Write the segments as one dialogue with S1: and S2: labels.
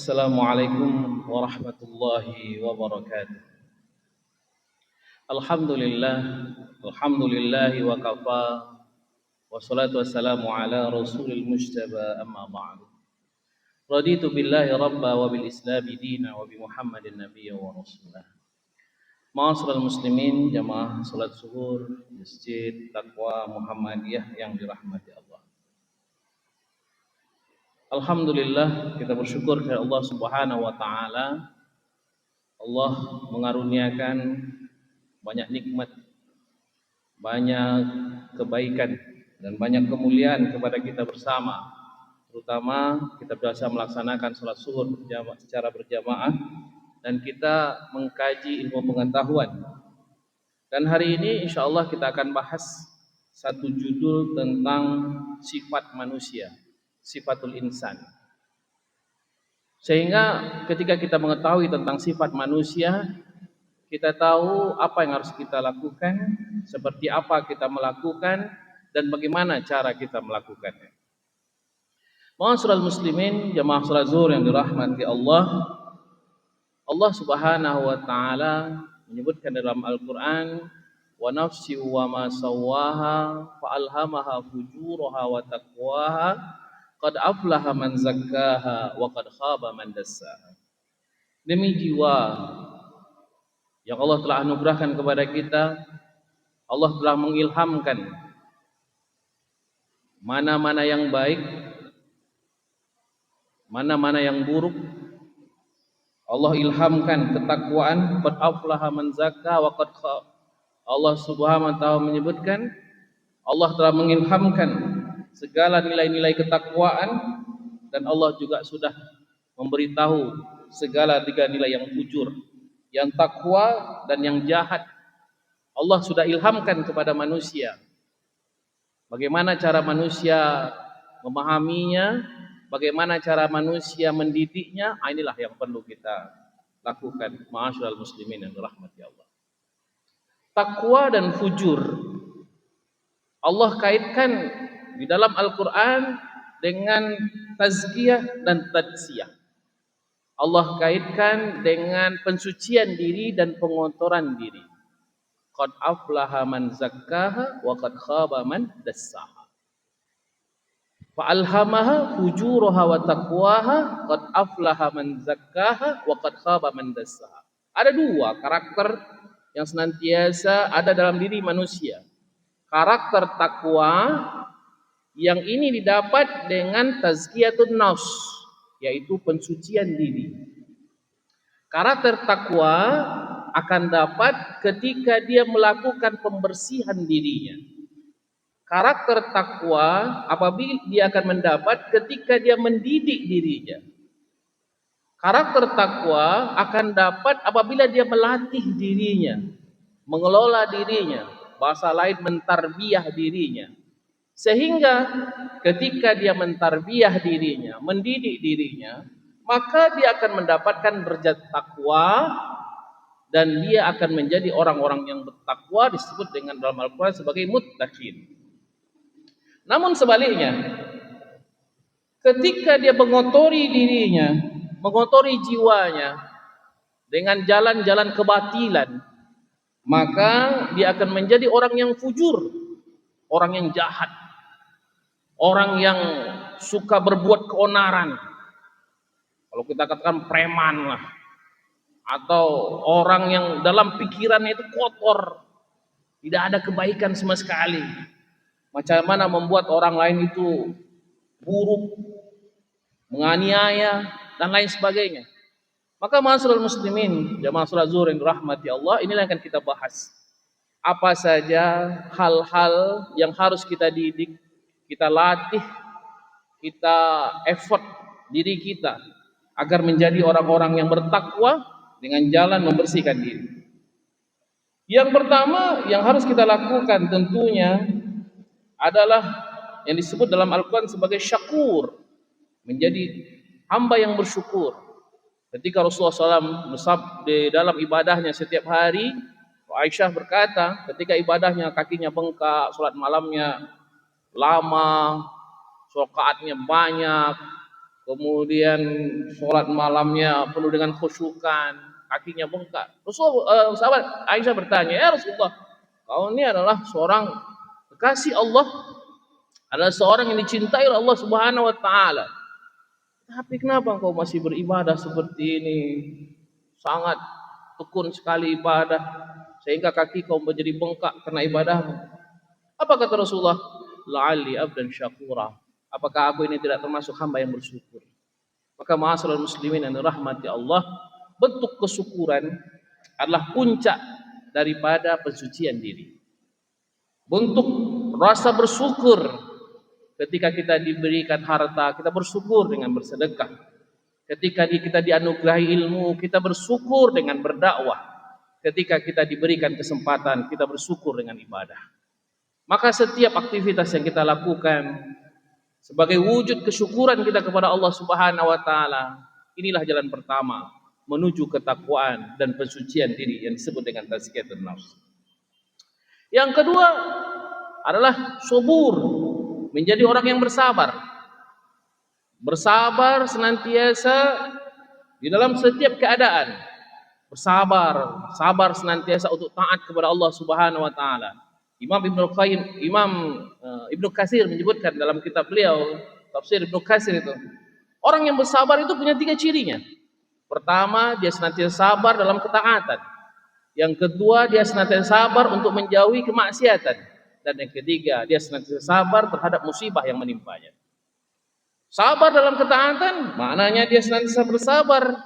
S1: Assalamualaikum warahmatullahi wabarakatuh. Alhamdulillah, alhamdulillahi wa kafa, wassalatu wassalamu ala rasulil mujtaba amma ba'du. Raditu billahi rabba wa bil islami dina wa bi Muhammadin nabiyya wa rasulah. Ma'asyiral muslimin, jamaah salat zuhur Masjid Taqwa Muhammadiyah yang dirahmati Allah. Alhamdulillah, kita bersyukur kepada Allah Subhanahu wa taala. Allah mengaruniakan banyak nikmat, banyak kebaikan dan banyak kemuliaan kepada kita bersama. Terutama kita biasa melaksanakan salat zuhur secara berjamaah dan kita mengkaji ilmu pengetahuan. Dan hari ini insyaallah kita akan bahas satu judul tentang sifat manusia, sifatul insan. Sehingga ketika kita mengetahui tentang sifat manusia, kita tahu apa yang harus kita lakukan, seperti apa kita melakukan, dan bagaimana cara kita melakukannya. Ma'asyiral muslimin, jamaah salat zuhur yang dirahmati Allah, Allah Subhanahu wa taala menyebutkan dalam Al-Qur'an, wa nafsi wa ma sawwaha fa alhamaha fujuraha wa taqwaha qad aflaha man zakkaha wa qad khaba man dassaha. Demi jiwa yang Allah telah anugerahkan kepada kita, Allah telah mengilhamkan mana-mana yang baik, mana-mana yang buruk. Allah ilhamkan ketakwaan, qad aflaha man zakka wa qad khaba. Allah Subhanahu wa taala menyebutkan Allah telah mengilhamkan segala nilai-nilai ketakwaan, dan Allah juga sudah memberitahu segala tiga nilai yang fujur, yang takwa dan yang jahat. Allah sudah ilhamkan kepada manusia bagaimana cara manusia memahaminya, bagaimana cara manusia mendidiknya. Inilah yang perlu kita lakukan, ma'asyiral muslimin yang dirahmati Allah. Takwa dan fujur Allah kaitkan di dalam Al-Quran dengan tazkiyah dan tadsiyah. Allah kaitkan dengan pensucian diri dan pengotoran diri. Qad aflaha man zakkaha wa qad khaba man dassaha. Fa alhamaha fujuraha wa taqwaha qad aflaha man zakkaha wa qad khaba man dassaha. Ada dua karakter yang senantiasa ada dalam diri manusia. Karakter takwa yang ini didapat dengan tazkiyatun nafs, yaitu pensucian diri. Karakter takwa akan dapat ketika dia melakukan pembersihan dirinya. Karakter takwa apabila dia akan mendapat ketika dia mendidik dirinya. Karakter takwa akan dapat apabila dia melatih dirinya, mengelola dirinya, bahasa lain mentarbiyah dirinya. Sehingga ketika dia mentarbiyah dirinya, mendidik dirinya, maka dia akan mendapatkan derajat takwa dan dia akan menjadi orang-orang yang bertakwa, disebut dengan dalam Al-Quran sebagai muttaqin. Namun sebaliknya, ketika dia mengotori dirinya, mengotori jiwanya dengan jalan-jalan kebatilan, maka dia akan menjadi orang yang fujur, orang yang jahat, orang yang suka berbuat keonaran. Kalau kita katakan preman lah, atau orang yang dalam pikirannya itu kotor, tidak ada kebaikan sama sekali. Macam mana membuat orang lain itu buruk, menganiaya dan lain sebagainya. Maka ma'asyiral muslimin, jamaah salat zuhur yang dirahmati Allah, inilah yang akan kita bahas. Apa saja hal-hal yang harus kita didik, kita latih, kita effort diri kita agar menjadi orang-orang yang bertakwa dengan jalan membersihkan diri. Yang pertama yang harus kita lakukan tentunya adalah yang disebut dalam Al-Quran sebagai syakur, menjadi hamba yang bersyukur. Ketika Rasulullah SAW di dalam ibadahnya setiap hari, Aisyah berkata ketika ibadahnya kakinya bengkak, sholat malamnya lama, rakaatnya banyak, kemudian sholat malamnya penuh dengan khusyukan, kakinya bengkak. Sahabat Aisyah bertanya, ya Rasulullah, kau ini adalah seorang kekasih Allah, adalah seorang yang dicintai oleh Allah Subhanahu wa taala. Tapi kenapa engkau masih beribadah seperti ini? Sangat tekun sekali ibadah sehingga kaki kau menjadi bengkak karena ibadahmu. Apa kata Rasulullah? La'alli abdan syakura. Apakah aku ini tidak termasuk hamba yang bersyukur? Maka ma'asyiral muslimin yang dirahmati Allah, bentuk kesyukuran adalah puncak daripada pensucian diri. Bentuk rasa bersyukur ketika kita diberikan harta, kita bersyukur dengan bersedekah. Ketika kita dianugerahi ilmu, kita bersyukur dengan berdakwah. Ketika kita diberikan kesempatan, kita bersyukur dengan ibadah. Maka setiap aktivitas yang kita lakukan sebagai wujud kesyukuran kita kepada Allah Subhanahu wa taala, inilah jalan pertama menuju ketakwaan dan pensucian diri yang disebut dengan tazkiyatun nafs. Yang kedua adalah subur, menjadi orang yang bersabar. Bersabar senantiasa di dalam setiap keadaan. Bersabar, sabar senantiasa untuk taat kepada Allah Subhanahu wa taala. Imam Ibnu Katsir menyebutkan dalam kitab beliau, tafsir Ibnu Katsir itu, orang yang bersabar itu punya 3 cirinya. Pertama, dia senantiasa sabar dalam ketaatan. Yang kedua, dia senantiasa sabar untuk menjauhi kemaksiatan. Dan yang ketiga, dia senantiasa sabar terhadap musibah yang menimpanya. Sabar dalam ketaatan, maknanya dia senantiasa bersabar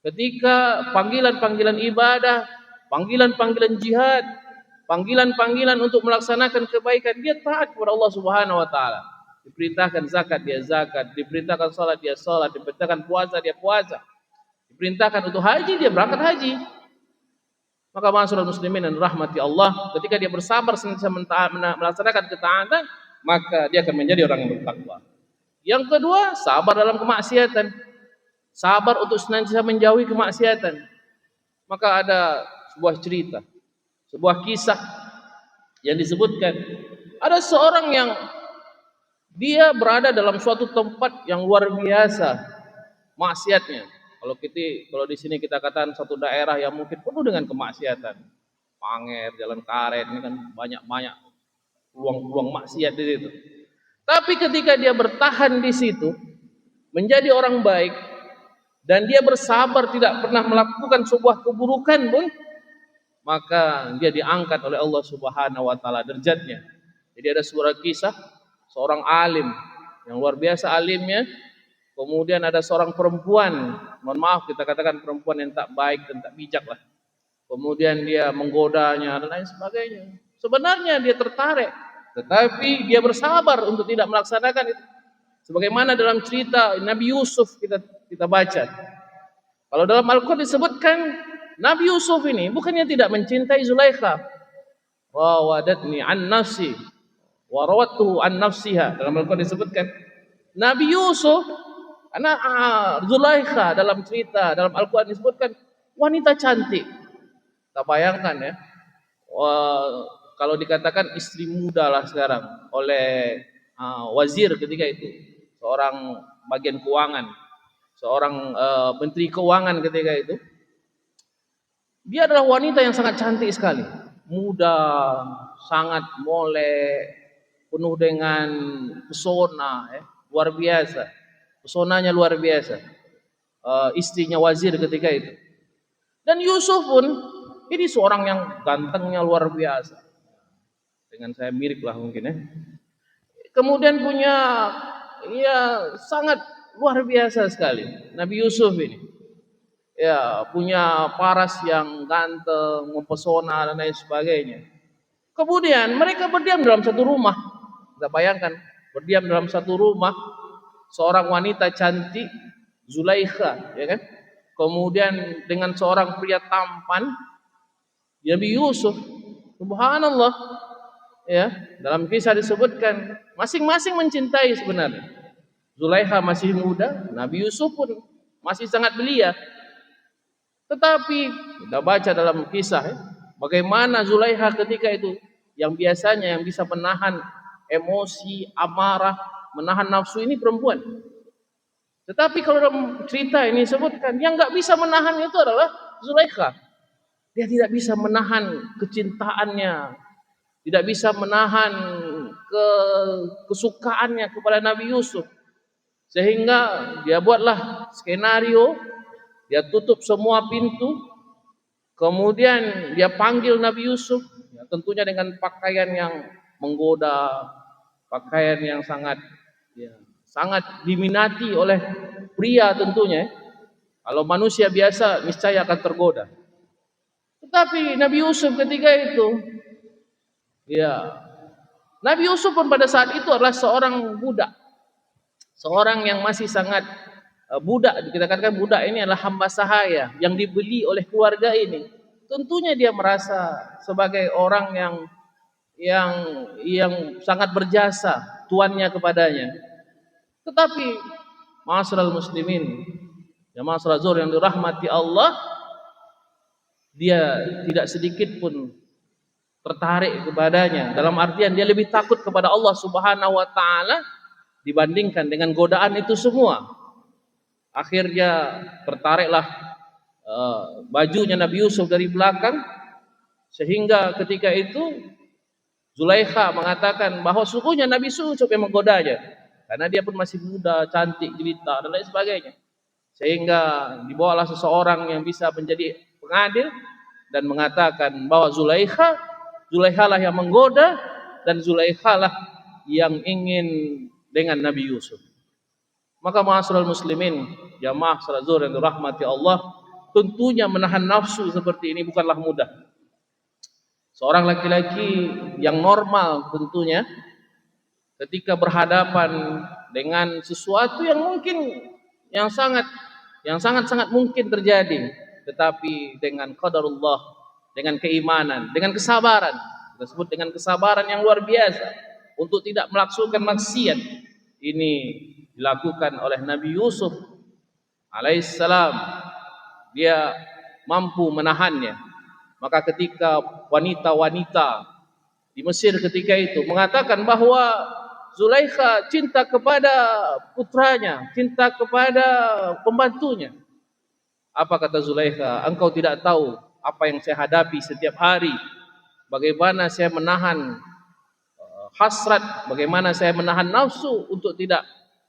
S1: ketika panggilan-panggilan ibadah, panggilan-panggilan jihad, panggilan-panggilan untuk melaksanakan kebaikan, dia taat kepada Allah Subhanahu wa taala. Diperintahkan zakat, dia zakat, diperintahkan salat, dia salat, diperintahkan puasa, dia puasa. Diperintahkan untuk haji, dia berangkat haji. Maka ma'asyiral muslimin dan rahmati Allah, ketika dia bersabar senantiasa melaksanakan ketaatan, maka dia akan menjadi orang yang bertakwa. Yang kedua, sabar dalam kemaksiatan. Sabar untuk senantiasa menjauhi kemaksiatan. Maka ada sebuah cerita, sebuah kisah yang disebutkan, ada seorang yang dia berada dalam suatu tempat yang luar biasa maksiatnya. Kalau di sini kita katakan satu daerah yang mungkin penuh dengan kemaksiatan, Panger, Jalan Karet, ini kan banyak peluang-peluang maksiat di situ. Tapi ketika dia bertahan di situ, menjadi orang baik, dan dia bersabar tidak pernah melakukan sebuah keburukan pun, maka dia diangkat oleh Allah Subhanahu wa taala derajatnya. Jadi ada sebuah kisah seorang alim yang luar biasa alimnya, kemudian ada seorang perempuan, mohon maaf kita katakan perempuan yang tak baik dan tak bijak lah. Kemudian dia menggodanya dan lain sebagainya. Sebenarnya dia tertarik, tetapi dia bersabar untuk tidak melaksanakan itu. Sebagaimana dalam cerita Nabi Yusuf kita baca. Kalau dalam Al-Quran disebutkan Nabi Yusuf ini bukannya tidak mencintai Zulaikha. Rawadatni an nafsi wa rawattuhu an nafsiha. Dalam Al-Quran disebutkan Nabi Yusuf, anak Zulaikha dalam cerita dalam Al-Quran disebutkan wanita cantik. Kita bayangkan ya. Kalau dikatakan istri muda lah sekarang oleh wazir ketika itu, seorang bagian keuangan, seorang menteri keuangan ketika itu, dia adalah wanita yang sangat cantik sekali, muda, sangat molek, penuh dengan pesona, luar biasa, pesonanya luar biasa, istrinya wazir ketika itu. Dan Yusuf pun ini seorang yang gantengnya luar biasa. Dengan saya mirip lah mungkin ya. Kemudian punya sangat luar biasa sekali Nabi Yusuf ini. Ya, punya paras yang ganteng, mempesona dan lain sebagainya. Kemudian mereka berdiam dalam satu rumah. Kita bayangkan, berdiam dalam satu rumah seorang wanita cantik Zulaikha, ya kan? Kemudian dengan seorang pria tampan Nabi Yusuf. Subhanallah. Ya, dalam kisah disebutkan masing-masing mencintai sebenarnya. Zulaikha masih muda, Nabi Yusuf pun masih sangat belia. Tetapi kita baca dalam kisah bagaimana Zulaikha ketika itu yang biasanya yang bisa menahan emosi, amarah, menahan nafsu ini perempuan. Tetapi kalau dalam cerita ini sebutkan yang nggak bisa menahan itu adalah Zulaikha. Dia tidak bisa menahan kecintaannya, tidak bisa menahan kesukaannya kepada Nabi Yusuf. Sehingga dia buatlah skenario, dia tutup semua pintu, kemudian dia panggil Nabi Yusuf, ya, tentunya dengan pakaian yang menggoda, pakaian yang sangat sangat diminati oleh pria tentunya. Kalau manusia biasa niscaya akan tergoda. Tetapi Nabi Yusuf ketika itu, Nabi Yusuf pun pada saat itu adalah seorang budak. Seorang yang masih sangat budak, kita katakan budak ini adalah hamba sahaya yang dibeli oleh keluarga ini. Tentunya dia merasa sebagai orang yang sangat berjasa tuannya kepadanya. Tetapi ma'asyiral muslimin, jamaah salat zuhur yang dirahmati Allah, dia tidak sedikit pun tertarik kepadanya. Dalam artian dia lebih takut kepada Allah Subhanahu wa taala dibandingkan dengan godaan itu semua. Akhirnya tertariklah bajunya Nabi Yusuf dari belakang, sehingga ketika itu Zulaikha mengatakan bahwa sungguhnya Nabi Yusuf yang menggodanya, karena dia pun masih muda, cantik, jelita dan lain sebagainya. Sehingga dibawalah seseorang yang bisa menjadi pengadil dan mengatakan bahwa Zulaikha lah yang menggoda dan Zulaikha lah yang ingin dengan Nabi Yusuf. Maka ma'asyiral muslimin, jamaah salat zuhur yang dirahmati Allah, tentunya menahan nafsu seperti ini bukanlah mudah. Seorang laki-laki yang normal tentunya ketika berhadapan dengan sesuatu yang mungkin yang sangat mungkin terjadi, tetapi dengan qadarullah, dengan keimanan, dengan kesabaran, kita sebut dengan kesabaran yang luar biasa untuk tidak melakukan maksiat, ini dilakukan oleh Nabi Yusuf alaihissalam. Dia mampu menahannya. Maka ketika wanita-wanita di Mesir ketika itu mengatakan bahwa Zulaikha cinta kepada putranya, cinta kepada pembantunya. Apa kata Zulaikha? Engkau tidak tahu apa yang saya hadapi setiap hari. Bagaimana saya menahan hasrat, bagaimana saya menahan nafsu untuk tidak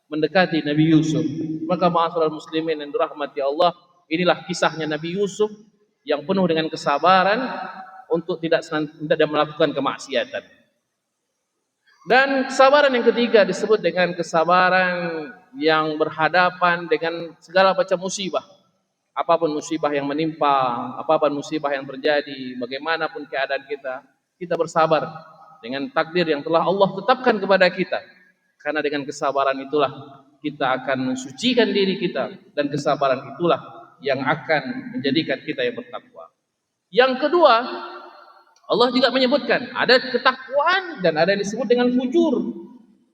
S1: mendekati Nabi Yusuf. Maka ma'asyiral muslimin yang dirahmati Allah, inilah kisahnya Nabi Yusuf yang penuh dengan kesabaran untuk tidak melakukan kemaksiatan. Dan kesabaran yang ketiga disebut dengan kesabaran yang berhadapan dengan segala macam musibah. Apapun musibah yang menimpa, apapun musibah yang terjadi, bagaimanapun keadaan kita bersabar dengan takdir yang telah Allah tetapkan kepada kita. Karena dengan kesabaran itulah kita akan mensucikan diri kita, dan kesabaran itulah yang akan menjadikan kita yang bertakwa. Yang kedua, Allah juga menyebutkan ada ketakwaan dan ada yang disebut dengan fujur.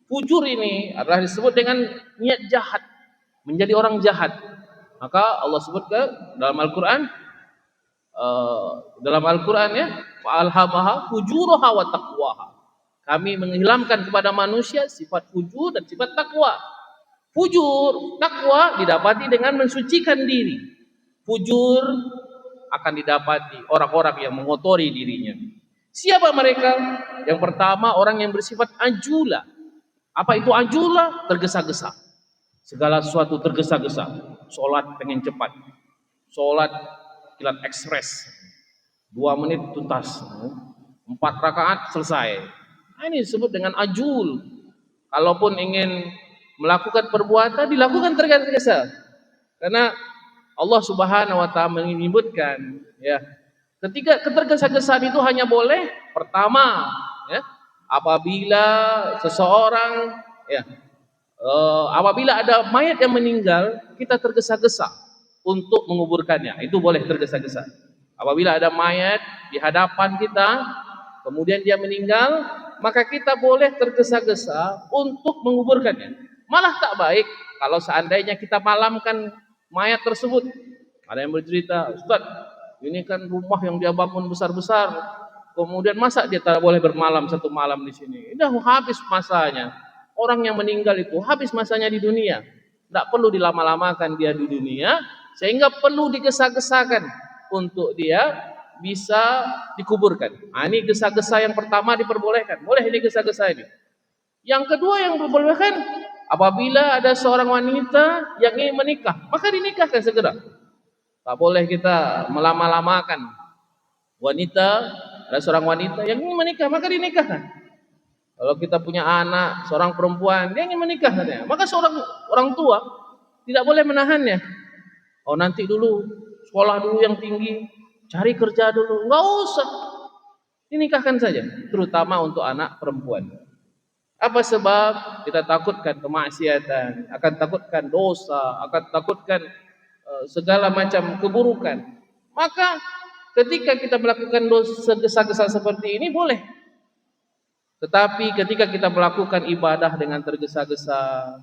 S1: Fujur ini adalah disebut dengan niat jahat, menjadi orang jahat. Maka Allah sebutkan dalam Al-Quran ya, fa'alhamaha fujuraha wa taqwaha. Kami menghilangkan kepada manusia sifat fujur dan sifat takwa. Fujur, takwa didapati dengan mensucikan diri. Fujur akan didapati orang-orang yang mengotori dirinya. Siapa mereka? Yang pertama, orang yang bersifat ajula. Apa itu ajula? Tergesa-gesa. Segala sesuatu tergesa-gesa. Sholat pengen cepat. Sholat kilat ekspres. 2 menit tuntas. 4 rakaat selesai. Nah, ini disebut dengan ajul. Kalaupun ingin melakukan perbuatan, dilakukan tergesa-gesa. Karena Allah Subhanahu wa taala menyebutkan ya, ketika ketergesa-gesaan itu hanya boleh pertama ya, apabila seseorang apabila ada mayat yang meninggal, kita tergesa-gesa untuk menguburkannya. Itu boleh tergesa-gesa. Apabila ada mayat di hadapan kita, kemudian dia meninggal, maka kita boleh tergesa-gesa untuk menguburkannya. Malah tak baik kalau seandainya kita malamkan mayat tersebut. Ada yang bercerita, Ustaz, ini kan rumah yang dia bangun besar-besar, kemudian masa dia tak boleh bermalam 1 malam di sini? Udah habis masanya. Orang yang meninggal itu habis masanya di dunia. tidak perlu dilama-lamakan dia di dunia, sehingga perlu digesa-gesakan untuk dia bisa dikuburkan. Nah, ini gesa-gesa yang pertama diperbolehkan. Boleh ini gesa-gesa ini. Yang kedua yang diperbolehkan, apabila ada seorang wanita yang ingin menikah, maka dinikahkan segera. Tak boleh kita melama-lamakan wanita, ada seorang wanita yang ingin menikah, maka dinikahkan. Kalau kita punya anak, seorang perempuan, dia ingin menikah katanya, maka seorang orang tua tidak boleh menahannya. Oh, nanti dulu, sekolah dulu yang tinggi, cari kerja dulu, enggak usah. Dinikahkan saja, terutama untuk anak perempuan. Apa sebab? Kita takutkan kemaksiatan, akan takutkan dosa, akan takutkan segala macam keburukan. Maka ketika kita melakukan dosa gesa-gesa seperti ini boleh. Tetapi ketika kita melakukan ibadah dengan tergesa-gesa,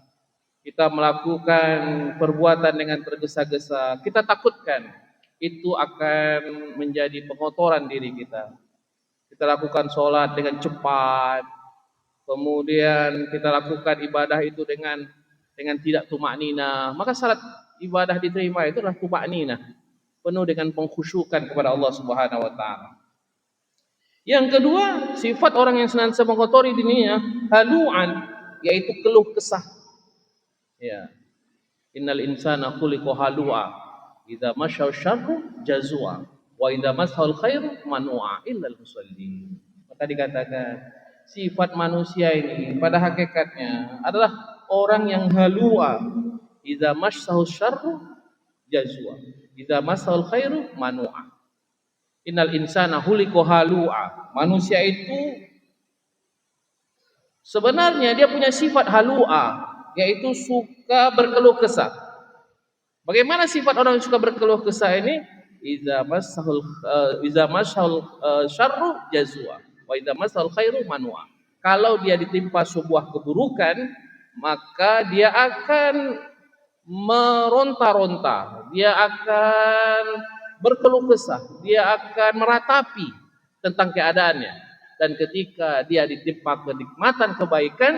S1: kita melakukan perbuatan dengan tergesa-gesa, kita takutkan itu akan menjadi pengotoran diri kita. Kita lakukan sholat dengan cepat, kemudian kita lakukan ibadah itu dengan tidak tumaknina, maka salat ibadah diterima itu adalah tumaknina, penuh dengan pengkhusyukan kepada Allah Subhanahu wa taala. Yang kedua, sifat orang yang senantiasa mengotori dirinya haluan, yaitu keluh kesah. Ya. Innal insana khuliqa halua, idza masya syarru jazua, wa idza masal khairu manua illa al-musallin. Maka dikatakan sifat manusia ini pada hakikatnya adalah orang yang halua, idza massahu syarru jazua, idza masal khairu manua. Innal insana khuliqa halua. Manusia itu sebenarnya dia punya sifat halua, yaitu suka berkeluh kesah. Bagaimana sifat orang yang suka berkeluh kesah ini? Idza massal syarru jazua wa idza massal khairu manua. Kalau dia ditimpa sebuah keburukan, maka dia akan meronta-ronta, dia akan berkeluh kesah, dia akan meratapi tentang keadaannya. Dan ketika dia ditimpa kenikmatan kebaikan,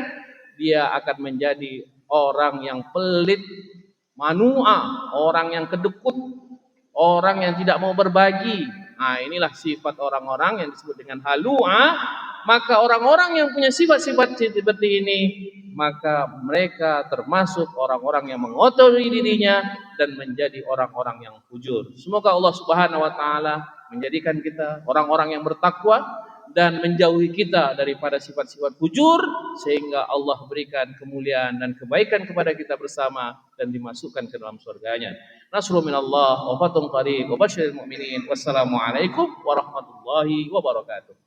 S1: dia akan menjadi orang yang pelit, manua, orang yang kedekut, orang yang tidak mau berbagi. Nah, inilah sifat orang-orang yang disebut dengan halua. Maka orang-orang yang punya sifat-sifat seperti ini, maka mereka termasuk orang-orang yang mengotori dirinya dan menjadi orang-orang yang fujur. Semoga Allah Subhanahu wa taala menjadikan kita orang-orang yang bertakwa dan menjauhi kita daripada sifat-sifat fujur, sehingga Allah berikan kemuliaan dan kebaikan kepada kita bersama dan dimasukkan ke dalam surganya. Nasrul minallah wa fathun qarib wa basyiril mu'minin. Wassalamualaikum warahmatullahi wabarakatuh.